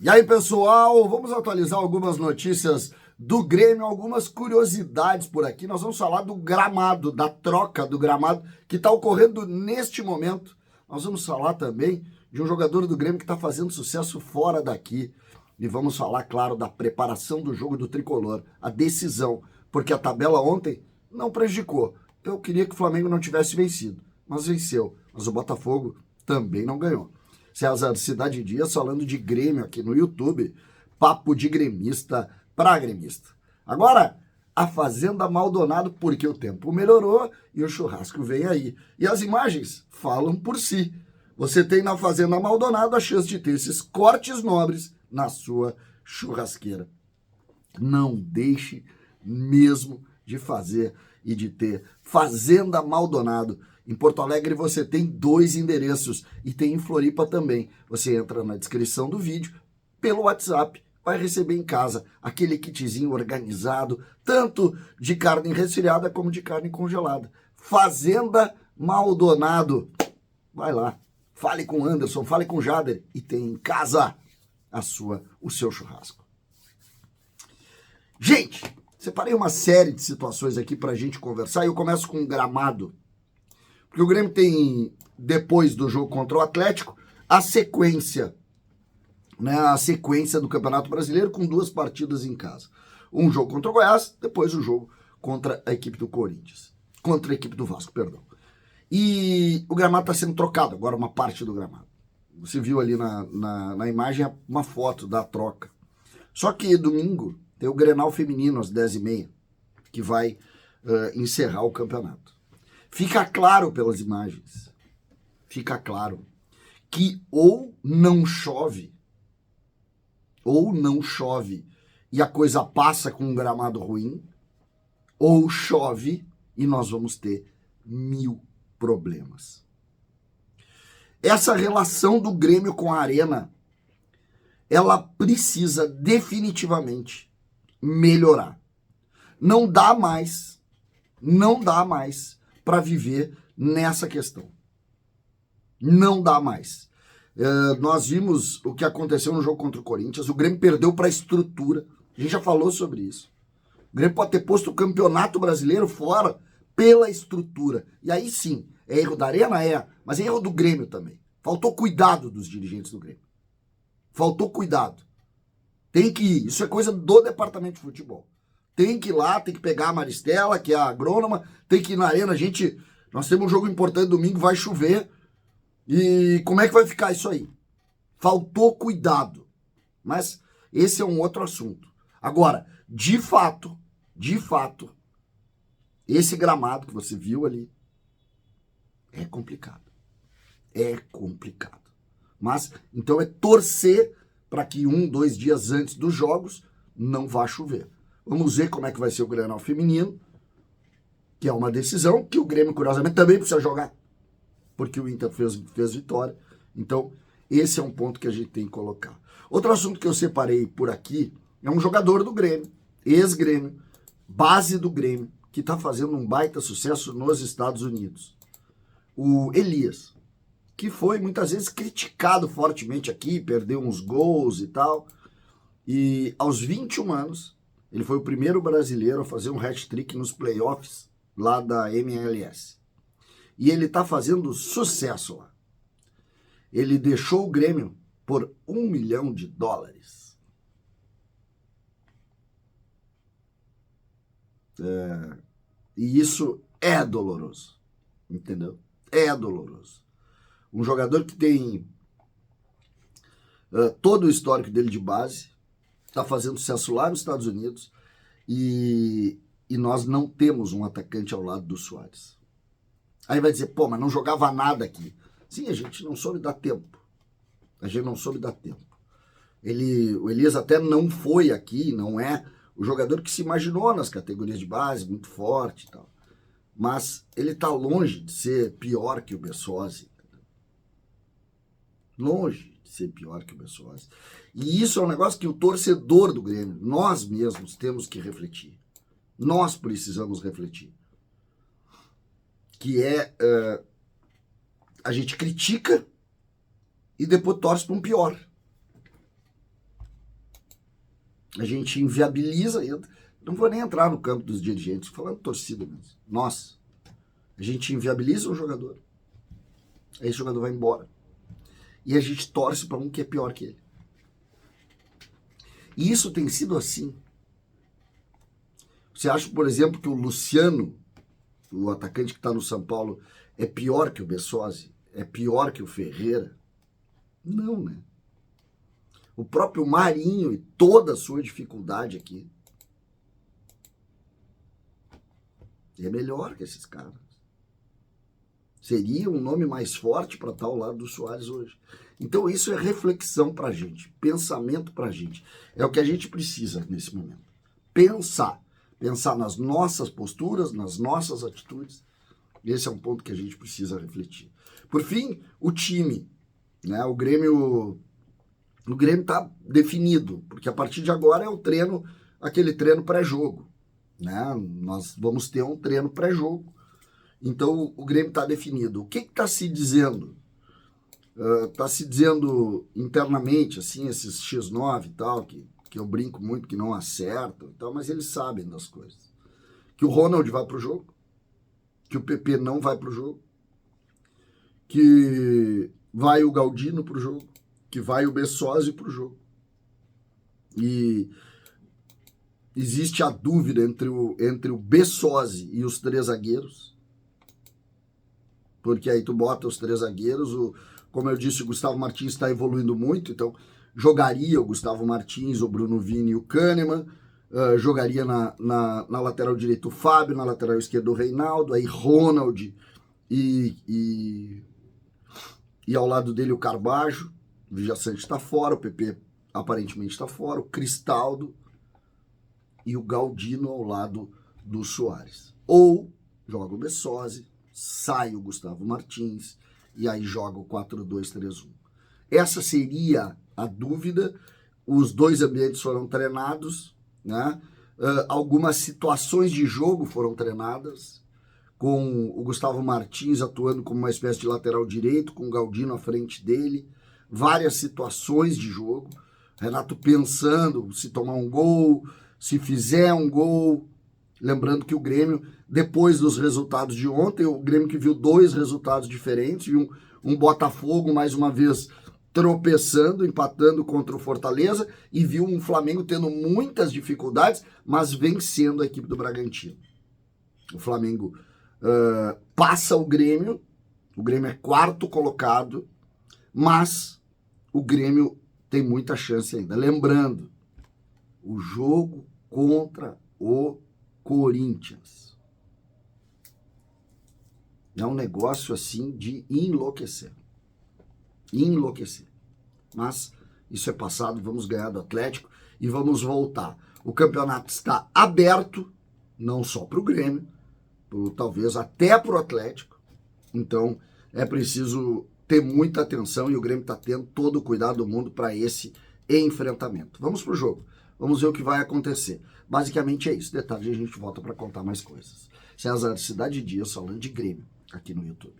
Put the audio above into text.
E aí, pessoal, vamos atualizar algumas notícias do Grêmio, algumas curiosidades por aqui. Nós vamos falar do gramado, da troca do gramado que está ocorrendo neste momento. Nós vamos falar também de um jogador do Grêmio que está fazendo sucesso fora daqui. E vamos falar, claro, da preparação do jogo do Tricolor, a decisão, porque a tabela ontem não prejudicou. Eu queria que o Flamengo não tivesse vencido, mas venceu. Mas o Botafogo também não ganhou. César Cidade Dias falando de Grêmio aqui no YouTube, papo de gremista para gremista. Agora, a Fazenda Maldonado, porque o tempo melhorou e o churrasco vem aí. E as imagens falam por si. Você tem na Fazenda Maldonado a chance de ter esses cortes nobres na sua churrasqueira. Não deixe mesmo de fazer e de ter Fazenda Maldonado. Em Porto Alegre você tem 2 endereços e tem em Floripa também. Você entra na descrição do vídeo, pelo WhatsApp, vai receber em casa aquele kitzinho organizado, tanto de carne resfriada como de carne congelada. Fazenda Maldonado. Vai lá, fale com o Anderson, fale com o Jader e tem em casa o seu churrasco. Gente, separei uma série de situações aqui pra gente conversar e eu começo com o gramado. Porque o Grêmio tem, depois do jogo contra o Atlético, a sequência, né? A sequência do Campeonato Brasileiro com 2 partidas em casa. Um jogo contra o Goiás, depois o jogo contra a equipe do Corinthians. Contra a equipe do Vasco, perdão. E o gramado está sendo trocado, agora uma parte do gramado. Você viu ali na imagem uma foto da troca. Só que domingo tem o Grenal feminino às 10h30, que vai encerrar o campeonato. Fica claro pelas imagens, fica claro que ou não chove e a coisa passa com um gramado ruim, ou chove e nós vamos ter 1000 problemas. Essa relação do Grêmio com a Arena, ela precisa definitivamente melhorar. Não dá mais para viver nessa questão. Não dá mais. Nós vimos o que aconteceu no jogo contra o Corinthians, o Grêmio perdeu para a estrutura, a gente já falou sobre isso. O Grêmio pode ter posto o Campeonato Brasileiro fora pela estrutura. E aí sim, é erro da Arena? É, mas é erro do Grêmio também. Faltou cuidado dos dirigentes do Grêmio. Faltou cuidado. Tem que ir, isso é coisa do departamento de futebol. Tem que ir lá, tem que pegar a Maristela, que é a agrônoma, tem que ir na Arena. Nós temos um jogo importante domingo, vai chover. E como é que vai ficar isso aí? Faltou cuidado. Mas esse é um outro assunto. Agora, de fato, esse gramado que você viu ali é complicado. É complicado. Mas, então é torcer para que 1-2 dias antes dos jogos não vá chover. Vamos ver como é que vai ser o Grenal feminino, que é uma decisão que o Grêmio, curiosamente, também precisa jogar, porque o Inter fez vitória. Então, esse é um ponto que a gente tem que colocar. Outro assunto que eu separei por aqui é um jogador do Grêmio, ex-Grêmio, base do Grêmio, que está fazendo um baita sucesso nos Estados Unidos. O Elias, que foi muitas vezes criticado fortemente aqui, perdeu uns gols e tal. E aos 21 anos, ele foi o primeiro brasileiro a fazer um hat-trick nos playoffs lá da MLS. E ele está fazendo sucesso lá. Ele deixou o Grêmio por $1 milhão. E isso é doloroso, entendeu? É doloroso. Um jogador que tem todo o histórico dele de base, está fazendo sucesso lá nos Estados Unidos e nós não temos um atacante ao lado do Suárez. Aí vai dizer, pô, mas não jogava nada aqui. Sim, a gente não soube dar tempo. A gente não soube dar tempo. O Elias até não foi aqui, não é o jogador que se imaginou nas categorias de base, muito forte e tal. Mas ele está longe de ser pior que o Bessosi. Longe de ser pior que o Bessosi. E isso é um negócio que o torcedor do Grêmio, nós mesmos temos que refletir. Nós precisamos refletir. Que é, a gente critica e depois torce para um pior. A gente inviabiliza, não vou nem entrar no campo dos dirigentes, falando torcida mesmo. Nós, a gente inviabiliza um jogador, aí esse jogador vai embora. E a gente torce para um que é pior que ele. E isso tem sido assim. Você acha, por exemplo, que o Luciano, o atacante que está no São Paulo, é pior que o Bessosi? É pior que o Ferreira? Não, né? O próprio Marinho e toda a sua dificuldade aqui é melhor que esses caras. Seria um nome mais forte para estar ao lado do Soares hoje. Então isso é reflexão para a gente, pensamento para a gente. É o que a gente precisa nesse momento. Pensar nas nossas posturas, nas nossas atitudes. Esse é um ponto que a gente precisa refletir. Por fim, o time, né? O Grêmio está definido, porque a partir de agora é o treino, aquele treino pré-jogo, né? Nós vamos ter um treino pré-jogo. Então o Grêmio está definido. O que está se dizendo? Está se dizendo internamente, assim, esses X9 e tal, que eu brinco muito, que não acertam e tal, mas eles sabem das coisas. Que o Ronald vai para o jogo, que o PP não vai para o jogo, que vai o Galdino para o jogo, que vai o Bessosi para o jogo. E existe a dúvida entre o Bessosi e os 3 zagueiros, porque aí tu bota os 3 zagueiros, como eu disse, o Gustavo Martins está evoluindo muito, então jogaria o Gustavo Martins, o Bruno Vini e o Kahneman, jogaria na lateral direita o Fábio, na lateral esquerda o Reinaldo, aí Ronald e ao lado dele o Carbajo, o Vijaçante está fora, o PP aparentemente está fora, o Cristaldo e o Galdino ao lado do Soares. Ou joga o Bessosi, sai o Gustavo Martins e aí joga o 4-2-3-1. Essa seria a dúvida. Os 2 ambientes foram treinados, né? Algumas situações de jogo foram treinadas, com o Gustavo Martins atuando como uma espécie de lateral direito, com o Galdino à frente dele, várias situações de jogo, Renato pensando se tomar um gol, se fizer um gol. Lembrando que o Grêmio, depois dos resultados de ontem, o Grêmio que viu 2 resultados diferentes, e um Botafogo, mais uma vez, tropeçando, empatando contra o Fortaleza, e viu um Flamengo tendo muitas dificuldades, mas vencendo a equipe do Bragantino. O Flamengo passa o Grêmio é 4º colocado, mas o Grêmio tem muita chance ainda. Lembrando, o jogo contra o Corinthians é um negócio assim de enlouquecer. Mas isso é passado, vamos ganhar do Atlético e vamos voltar. O campeonato está aberto, não só para o Grêmio, talvez até para o Atlético. Então é preciso ter muita atenção e o Grêmio está tendo todo o cuidado do mundo para esse enfrentamento. Vamos para o jogo, vamos ver o que vai acontecer. Basicamente é isso. Detalhe, a gente volta para contar mais coisas. César Cidade Dias falando de Grêmio aqui no YouTube.